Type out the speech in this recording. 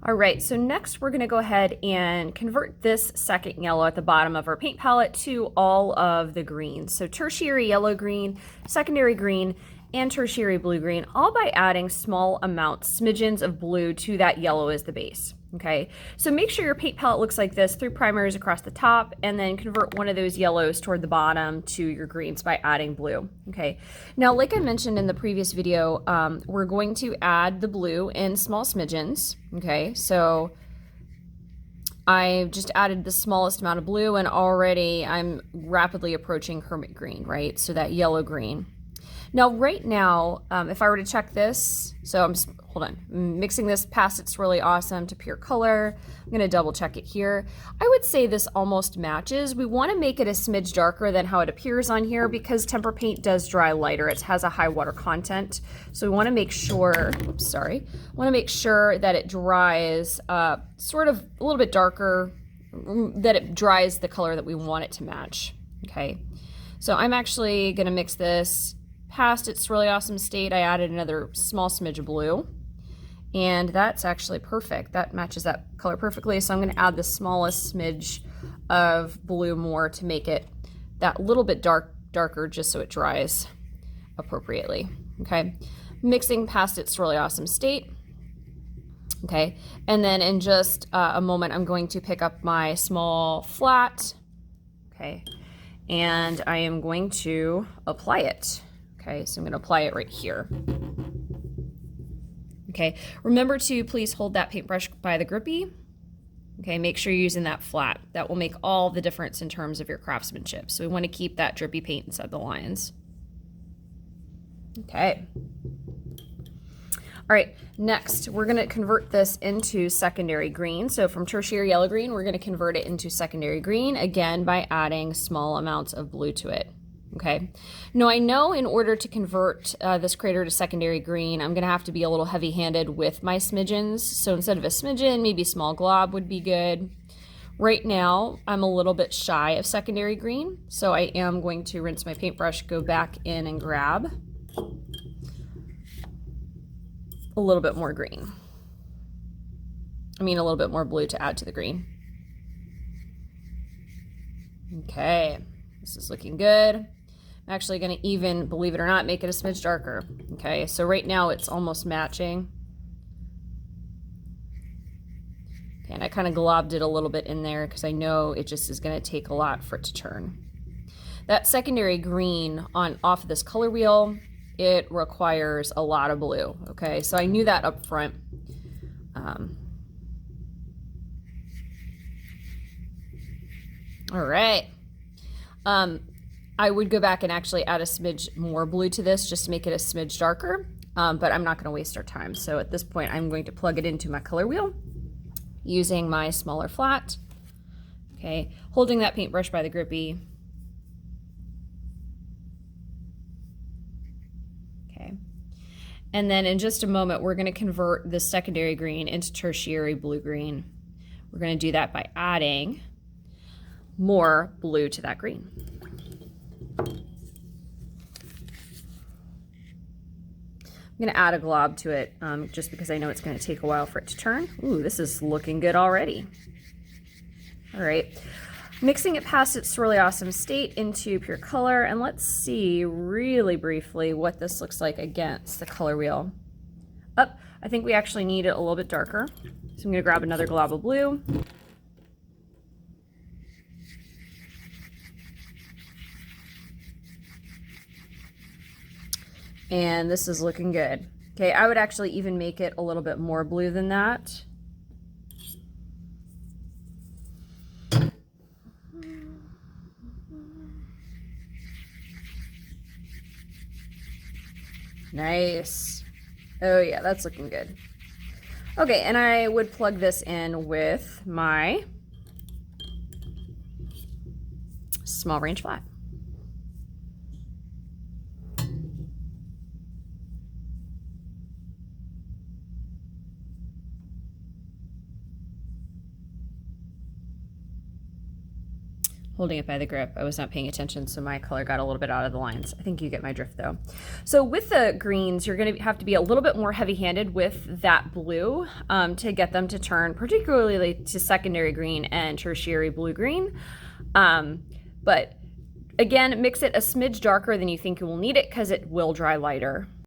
All right, so next we're gonna go ahead and convert this second yellow at the bottom of our paint palette to all of the greens. So tertiary yellow green, secondary green, and tertiary blue green, all by adding small amounts, smidgens of blue to that yellow as the base. Okay, so make sure your paint palette looks like this, 3 primers across the top, and then convert one of those yellows toward the bottom to your greens by adding blue. Okay, now like I mentioned in the previous video, we're going to add the blue in small smidgens. Okay, so I just added the smallest amount of blue, and already I'm rapidly approaching hermit green, right? So that yellow green. Now, right now, if I were to check this, so hold on, mixing this past It's Really Awesome to Pure Color. I'm going to double check it here. I would say this almost matches. We want to make it a smidge darker than how it appears on here because tempera paint does dry lighter. It has a high water content. So we want to make sure, want to make sure that it dries sort of a little bit darker, that it dries the color that we want it to match. Okay, so I'm actually going to mix this past It's Really Awesome State. I added another small smidge of blue, and that's actually perfect. That matches that color perfectly. So I'm going to add the smallest smidge of blue more to make it that little bit darker, just so it dries appropriately. Okay, mixing past It's Really Awesome State. Okay, and then in just a moment, I'm going to pick up my small flat. Okay, and I am going to apply it. Okay, so I'm going to apply it right here. Okay, remember to please hold that paintbrush by the grippy. Okay, make sure you're using that flat. That will make all the difference in terms of your craftsmanship. So we want to keep that drippy paint inside the lines. Okay. All right, next we're going to convert this into secondary green. So from tertiary yellow green, we're going to convert it into secondary green, again by adding small amounts of blue to it. Okay, now I know in order to convert this crater to secondary green, I'm going to have to be a little heavy-handed with my smidgens. So instead of a smidgen, maybe a small glob would be good. Right now, I'm a little bit shy of secondary green, so I am going to rinse my paintbrush, go back in and grab a little bit more green. I mean, a little bit more blue to add to the green. Okay, this is looking good. I'm actually going to even, believe it or not, make it a smidge darker. Okay, so right now it's almost matching. Okay, and I kind of globbed it a little bit in there because I know it just is going to take a lot for it to turn. That secondary green off of this color wheel, it requires a lot of blue. Okay, so I knew that up front. All right. I would go back and actually add a smidge more blue to this just to make it a smidge darker, but I'm not going to waste our time. So at this point, I'm going to plug it into my color wheel using my smaller flat. Okay, holding that paintbrush by the grippy. Okay, and then in just a moment, we're going to convert this secondary green into tertiary blue-green. We're going to do that by adding more blue to that green. I'm going to add a glob to it just because I know it's going to take a while for it to turn. Ooh, this is looking good already. All right, mixing it past It's Really Awesome State into Pure Color, and let's see really briefly what this looks like against the color wheel. I think we actually need it a little bit darker. So I'm going to grab another glob of blue. And this is looking good. Okay, I would actually even make it a little bit more blue than that. Nice. Oh yeah, that's looking good. Okay, and I would plug this in with my small range flat. holding it by the grip. I was not paying attention, so my color got a little bit out of the lines. I think you get my drift though. So with the greens, you're gonna have to be a little bit more heavy-handed with that blue to get them to turn, particularly to secondary green and tertiary blue-green. But again, mix it a smidge darker than you think you will need it because it will dry lighter.